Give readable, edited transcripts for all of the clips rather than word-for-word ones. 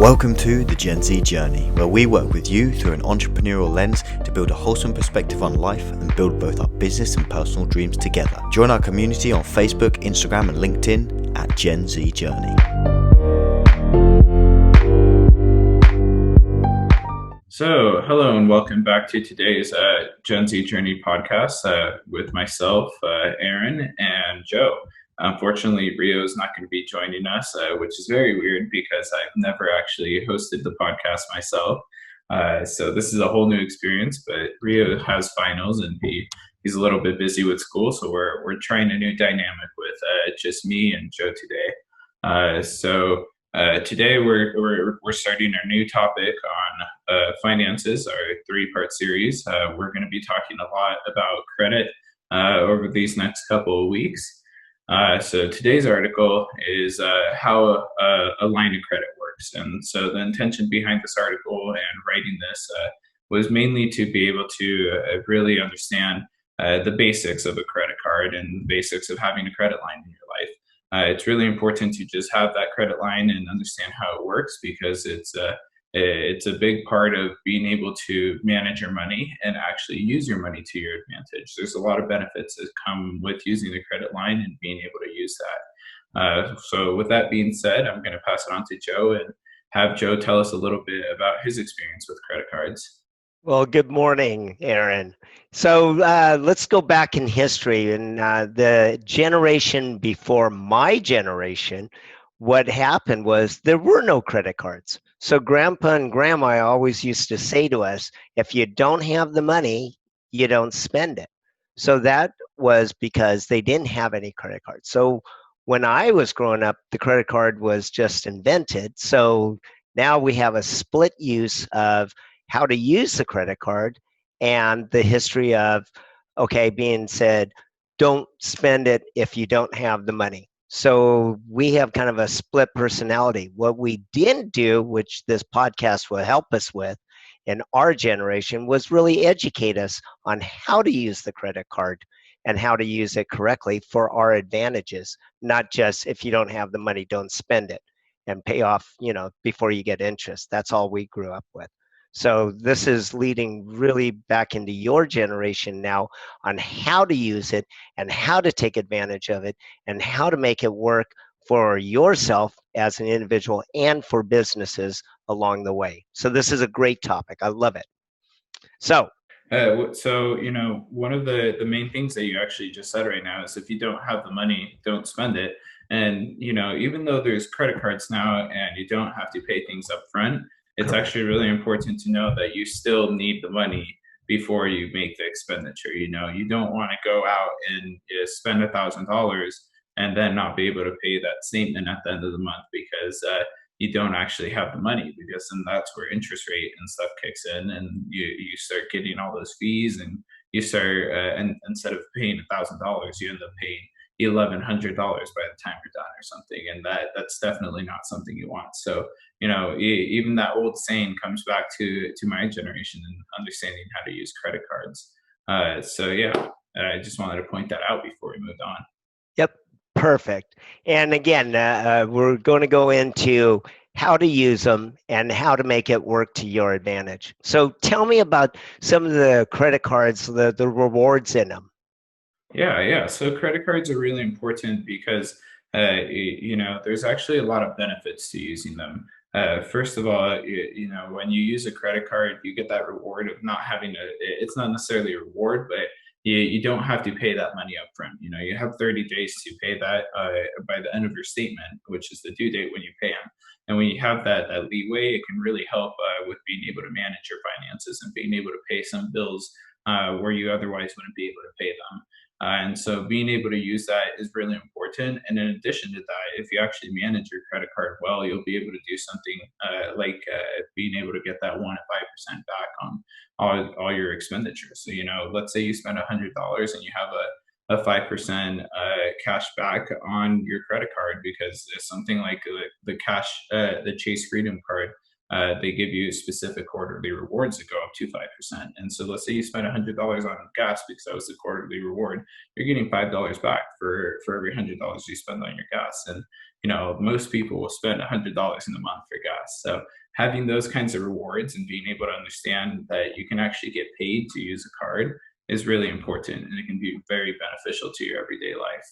Welcome to the Gen Z Journey, where we work with you through an entrepreneurial lens to build a wholesome perspective on life and build both our business and personal dreams together. Join our community on Facebook, Instagram, and LinkedIn at Gen Z Journey. So, hello and welcome back to today's Gen Z Journey podcast with myself, Aaron, and Joe. Unfortunately, Rio is not going to be joining us, which is very weird because I've never actually hosted the podcast myself. So this is a whole new experience, but Rio has finals and he's a little bit busy with school, so we're trying a new dynamic with just me and Joe today. Today we're starting our new topic on finances, our three-part series. We're going to be talking a lot about credit over these next couple of weeks. So today's article is how a line of credit works. And so the intention behind this article and writing this was mainly to be able to really understand the basics of a credit card and the basics of having a credit line in your life. It's really important to just have that credit line and understand how it works because it's a big part of being able to manage your money and actually use your money to your advantage. There's a lot of benefits that come with using the credit line and being able to use that. So with that being said, I'm going to pass it on to Joe and have Joe tell us a little bit about his experience with credit cards. Well, good morning, Aaron. So let's go back in history. And the generation before my generation, what happened was there were no credit cards. So Grandpa and Grandma always used to say to us, if you don't have the money, you don't spend it. So that was because they didn't have any credit cards. So when I was growing up, the credit card was just invented. So now we have a split use of how to use the credit card and the history of, being said, don't spend it if you don't have the money. So we have kind of a split personality. What we didn't do, which this podcast will help us with in our generation, was really educate us on how to use the credit card and how to use it correctly for our advantages, not just if you don't have the money, don't spend it and pay off, before you get interest. That's all we grew up with. So this is leading really back into your generation now on how to use it and how to take advantage of it and how to make it work for yourself as an individual and for businesses along the way. So this is a great topic. I love it. One of the main things that you actually just said right now is if you don't have the money, don't spend it. And, even though there's credit cards now and you don't have to pay things up front, it's actually really important to know that you still need the money before you make the expenditure. You don't want to go out and spend $1,000 and then not be able to pay that statement at the end of the month because you don't actually have the money, because then that's where interest rate and stuff kicks in and you start getting all those fees and you start and instead of paying $1,000, you end up paying $1,100 by the time you're done or something, and that's definitely not something you want. So even that old saying comes back to my generation and understanding how to use credit cards. I just wanted to point that out before we moved on. Yep, perfect. And again, we're going to go into how to use them and how to make it work to your advantage. So tell me about some of the credit cards, the rewards in them. Yeah. So credit cards are really important because, there's actually a lot of benefits to using them. First of all, when you use a credit card, you get that reward of not having it's not necessarily a reward, but you don't have to pay that money up front. You have 30 days to pay that by the end of your statement, which is the due date when you pay them. And when you have that leeway, it can really help with being able to manage your finances and being able to pay some bills where you otherwise wouldn't be able to pay them. And so being able to use that is really important. And in addition to that, if you actually manage your credit card well, you'll be able to do something like being able to get that 1 to 5% back on all your expenditures. So, let's say you spend $100 and you have a 5% cash back on your credit card because it's something like the Chase Freedom card. They give you specific quarterly rewards that go up to 5%. And so let's say you spend $100 on gas because that was the quarterly reward. You're getting $5 back for every $100 you spend on your gas. And most people will spend $100 in a month for gas. So having those kinds of rewards and being able to understand that you can actually get paid to use a card is really important, and it can be very beneficial to your everyday life.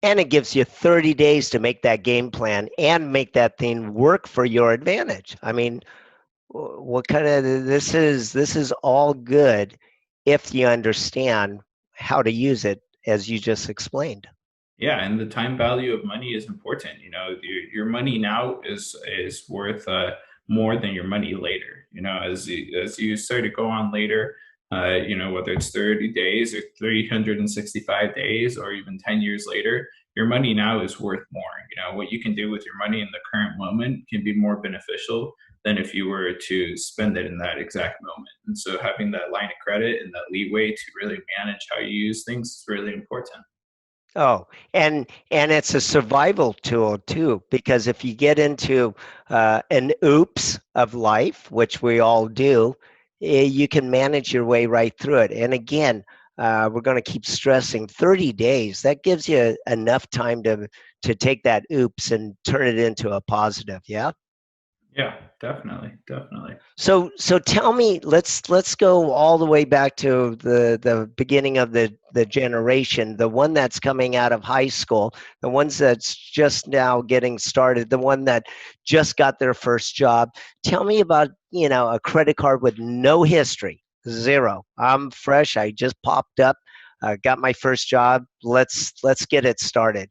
And it gives you 30 days to make that game plan and make that thing work for your advantage. I mean, what kind of this is all good if you understand how to use it as you just explained. Yeah, and the time value of money is important. Your money now is worth more than your money later. As you start to go on later, whether it's 30 days or 365 days or even 10 years later, your money now is worth more. What you can do with your money in the current moment can be more beneficial than if you were to spend it in that exact moment. And so having that line of credit and that leeway to really manage how you use things is really important. Oh, and it's a survival tool too, because if you get into an oops of life, which we all do, you can manage your way right through it. And again, we're going to keep stressing 30 days. That gives you enough time to take that oops and turn it into a positive. Yeah. Yeah, definitely, definitely. So tell me, let's go all the way back to the beginning of the generation, the one that's coming out of high school, the ones that's just now getting started, the one that just got their first job. Tell me about, a credit card with no history, zero. I'm fresh. I just popped up, got my first job. Let's get it started.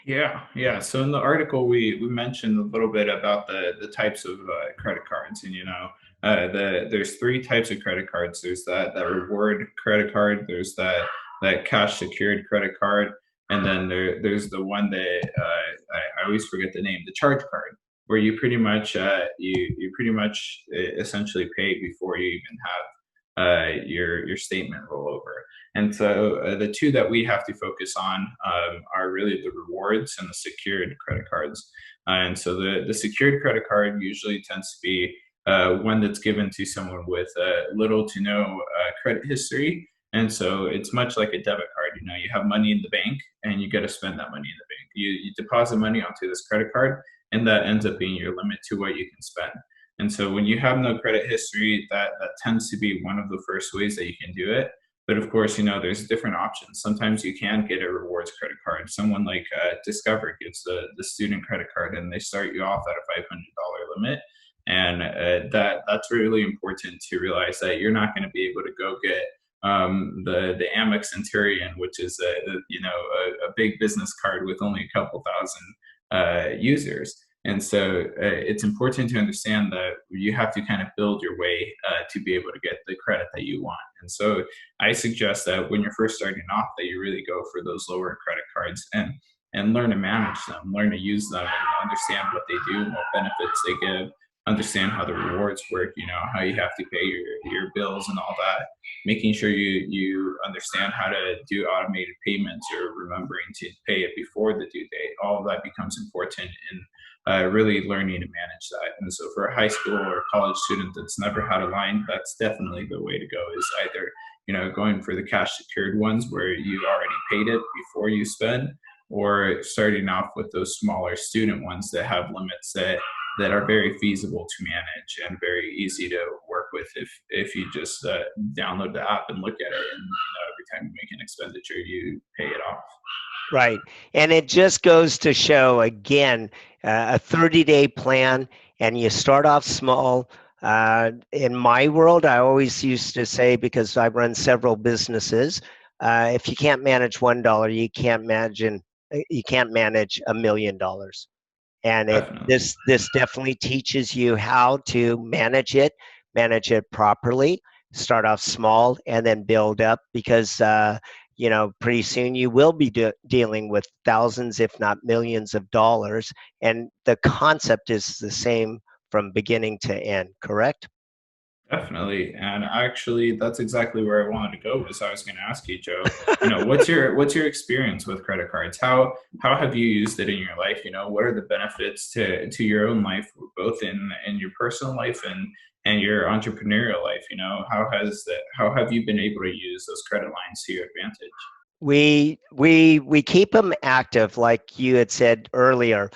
Yeah, yeah. So in the article, we mentioned a little bit about the types of credit cards, and there's three types of credit cards. There's that reward credit card. There's that cash secured credit card, and then there's the one that I always forget the name, the charge card, where you pretty much you pretty much essentially pay before you even have your statement rollover. And so the two that we have to focus on are really the rewards and the secured credit cards. And so the secured credit card usually tends to be one that's given to someone with little to no credit history. And so it's much like a debit card. You have money in the bank and you got to spend that money in the bank. You deposit money onto this credit card, and that ends up being your limit to what you can spend. And so when you have no credit history, that tends to be one of the first ways that you can do it. But of course, there's different options. Sometimes you can get a rewards credit card. Someone like Discover gives the student credit card, and they start you off at a $500 limit. And that's really important to realize that you're not going to be able to go get the Amex Centurion, which is a big business card with only a couple thousand users. And so it's important to understand that you have to kind of build your way to be able to get the credit that you want. And so I suggest that when you're first starting off, that you really go for those lower credit cards and learn to manage them, learn to use them, and understand what they do, what benefits they give, understand how the rewards work, how you have to pay your bills and all that, making sure you understand how to do automated payments or remembering to pay it before the due date. All of that becomes important in really learning to manage that. And so for a high school or college student that's never had a line, that's definitely the way to go, is either, going for the cash secured ones where you already paid it before you spend, or starting off with those smaller student ones that have limits that are very feasible to manage and very easy to work with if you just download the app and look at it, and every time you make an expenditure you pay it off. Right. And it just goes to show, again, a 30-day plan, and you start off small. In my world, I always used to say, because I run several businesses, if you can't manage $1, you can't manage $1 million. And Definitely. this definitely teaches you how to manage it properly, start off small and then build up, because pretty soon you will be dealing with thousands, if not millions of dollars, and the concept is the same from beginning to end, correct? Definitely. And actually that's exactly where I wanted to go, was I was going to ask you, Joe, what's your experience with credit cards? How have you used it in your life? What are the benefits to your own life, both in your personal life and your entrepreneurial life? How have you been able to use those credit lines to your advantage? We keep them active, like you had said earlier.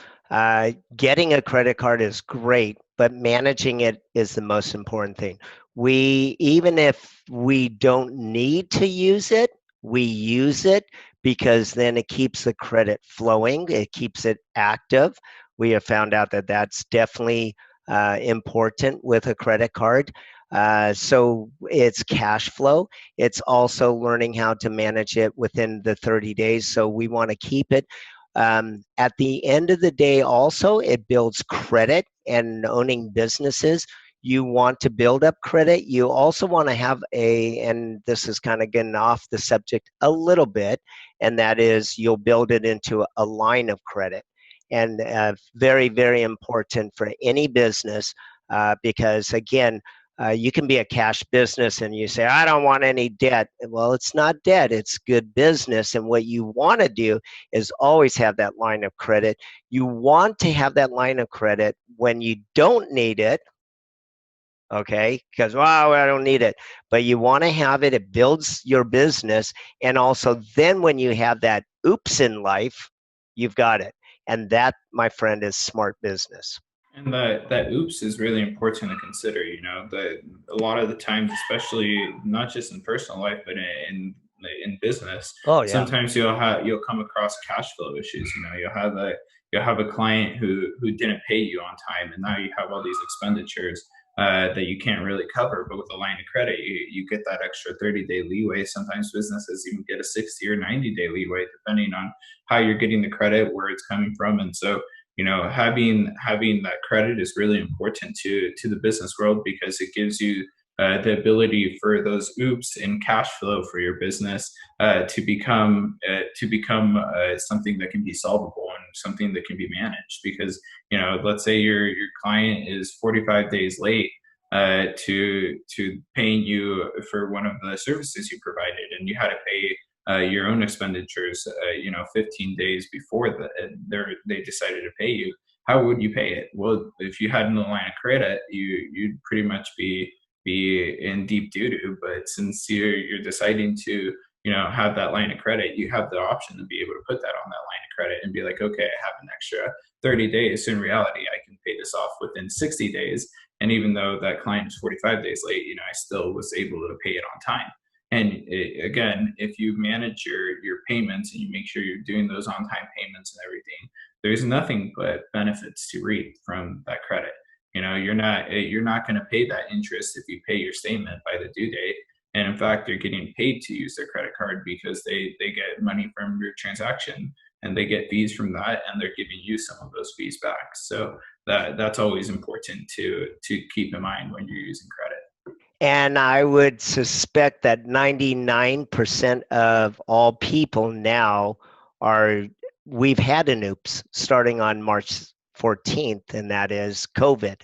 Getting a credit card is great, but managing it is the most important thing. We Even if we don't need to use it, we use it because then it keeps the credit flowing. It keeps it active. We have found out that that's definitely important with a credit card. So it's cash flow. It's also learning how to manage it within the 30 days. So we want to keep it. At the end of the day, also, it builds credit, and owning businesses, you want to build up credit. You also want to have and this is kind of getting off the subject a little bit, and that is you'll build it into a line of credit. And very, very important for any business because, again, you can be a cash business and you say, I don't want any debt. Well, it's not debt, it's good business. And what you want to do is always have that line of credit. You want to have that line of credit when you don't need it, okay? Because, wow, I don't need it. But you want to have it, it builds your business. And also, then when you have that oops in life, you've got it. And that, my friend, is smart business. And that oops is really important to consider. You know, that a lot of the times, especially not just in personal life, but in business, Oh, yeah. sometimes you'll come across cash flow issues. You know, you'll have a client who didn't pay you on time, and now you have all these expenditures that you can't really cover. But with a line of credit, you get that extra 30-day leeway. Sometimes businesses even get a 60 or 90-day leeway, depending on how you're getting the credit, where it's coming from, and so you know having that credit is really important to the business world because it gives you the ability for those oops in cash flow for your business to become something that can be solvable and something that can be managed because you know let's say your client is 45 days late to paying you for one of the services you provided and you had to pay your own expenditures, you know, 15 days before they decided to pay you. How would you pay it? Well, if you had no line of credit, you'd pretty much be in deep doo doo. But since you're deciding to you know have that line of credit, you have the option to be able to put that on that line of credit and be like, okay, I have an extra 30 days. So in reality, I can pay this off within 60 days. And even though that client is 45 days late, you know, I still was able to pay it on time. And again, if you manage your payments and you make sure you're doing those on time payments and everything, there's nothing but benefits to reap from that credit. You know, you're not going to pay that interest if you pay your statement by the due date. And in fact, they're getting paid to use their credit card because they get money from your transaction and they get fees from that, and they're giving you some of those fees back. So that's always important to keep in mind when you're using credit. And I would suspect that 99% of all people now are, we've had an oops starting on March 14th, and that is COVID.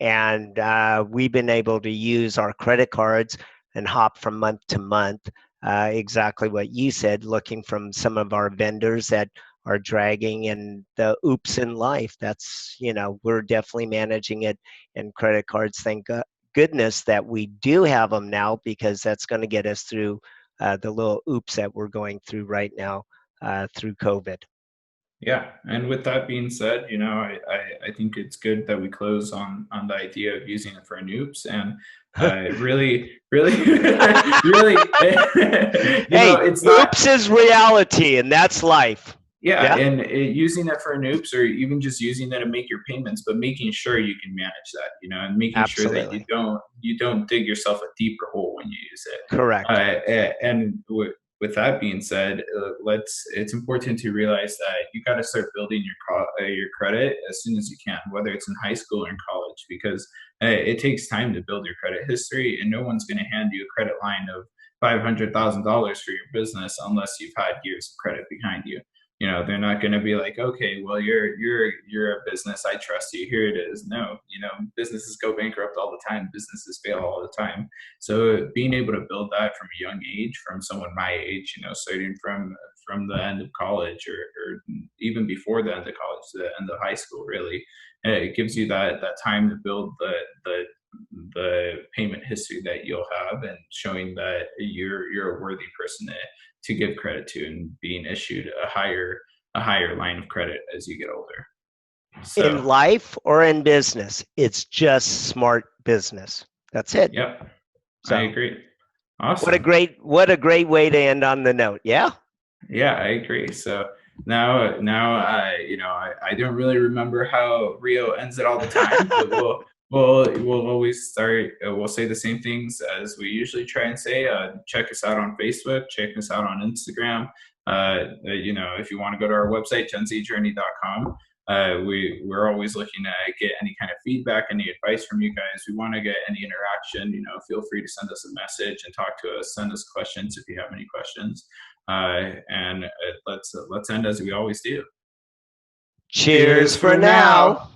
And we've been able to use our credit cards and hop from month to month. Exactly what you said, looking from some of our vendors that are dragging and the oops in life. That's, we're definitely managing it in credit cards. Thank goodness that we do have them now because that's going to get us through the little oops that we're going through right now through COVID. Yeah, and with that being said, you know, I think it's good that we close on the idea of using it for noops and really, really, you know, Hey, it's not. oops is reality, and that's life. Yeah, Yeah, and using it for noops or even just using that to make your payments, but making sure you can manage that, you know, and making sure that absolutely. you don't dig yourself a deeper hole when you use it. Correct. And with that being said, it's important to realize that you got to start building your credit as soon as you can, whether it's in high school or in college, because it takes time to build your credit history, and no one's going to hand you a credit line of $500,000 for your business unless you've had years of credit behind you. You know, they're not going to be like, okay, well, you're a business, I trust you, here it is. No, you know, businesses go bankrupt all the time, businesses fail all the time. So being able to build that from a young age, from someone my age, you know, starting from the end of college or even before the end of college, the end of high school, really, it gives you that time to build the the payment history that you'll have, and showing that you're a worthy person to give credit to, and being issued a higher line of credit as you get older. So, In life or in business, it's just smart business. That's it. yep, So, I agree. Awesome. what a great way to end on the note. Yeah. Yeah, I agree. So now I don't really remember how Rio ends it all the time, but we'll always start. We'll say the same things as we usually try and say. Check us out on Facebook. Check us out on Instagram. If you want to go to our website, genzjourney.com. We're always looking to get any kind of feedback, any advice from you guys. We want to get any interaction. Feel free to send us a message and talk to us. Send us questions if you have any questions. And let's end as we always do. Cheers for now.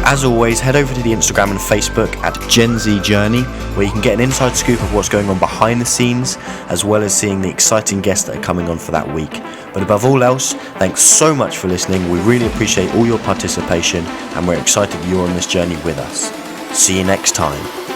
As always, head over to the Instagram and Facebook at Gen Z Journey, where you can get an inside scoop of what's going on behind the scenes, as well as seeing the exciting guests that are coming on for that week. But above all else, thanks so much for listening. We really appreciate all your participation, and we're excited you're on this journey with us. See you next time.